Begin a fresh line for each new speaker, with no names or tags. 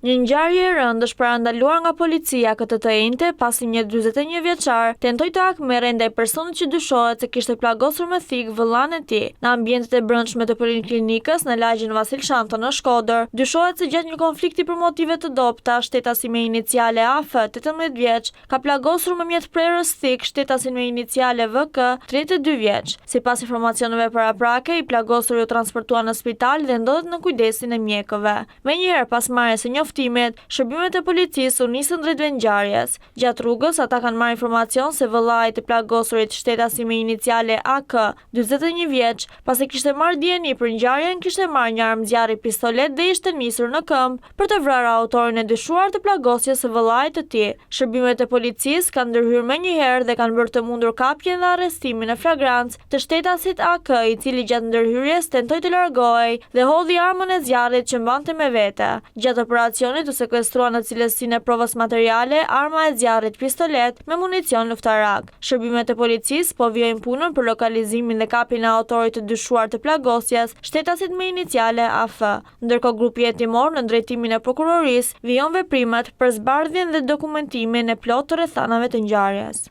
Një ngjarje e rëndë është parandaluar nga policia këtë të njëjtë pasi një 41 vjeçar tentoi të akmerrë ndaj personit që dyshohet se kishte plagosur me thikë vëllain e tij në ambientet e brendshme të poliklinikës në lagjen Vasil Shanto në Shkodër. Dyshohet se gjatë një konflikti për motive të dobta, shtetasin me iniciale AF, 18 vjeç, ka plagosur me mjet prerës thikë shtetasin me iniciale VK, 32 vjeç. Sipas informacioneve paraprake, i plagosur u transportua në spital dhe ndodhet në kujdesin e mjekëve. Menjëherë pas marrjes së shërbimet e policisë u nisën drejt ngjarjes. Gjatë rrugës ata kanë marrë informacion se vëllai i plagosurit shtetasi me iniciale AK, 41 vjeç, pasi kishte marrë dieni për ngjarjen, kishte marrë një armë zjarri pistolet dhe ishte nisur në këmbë për të vrarë autorin e dyshuar të plagosjes së vëllait të tij. Shërbimet e policisë kanë ndërhyrë menjëherë dhe kanë bërë të mundur kapjen dhe arrestimin në flagrancë të shtetasit AK, i cili gjatë ndërhyrjes tentoi të largohej dhe hodhi armën e zjarrit që mbante me vete. Gjatë operacionit u sekuestrua në cilësinë e provës materiale arma e zjarrit pistolet me municion luftarak. Shërbimet e policisë po vijojnë punën për lokalizimin dhe kapjen e autorit të dyshuar të plagosjes, shtetasit me iniciale AF. Ndërkohë grupi hetimor në drejtimin e prokurorisë vijon veprimet për zbardhjen dhe dokumentimin e plotë të rrethanave të ngjarjes.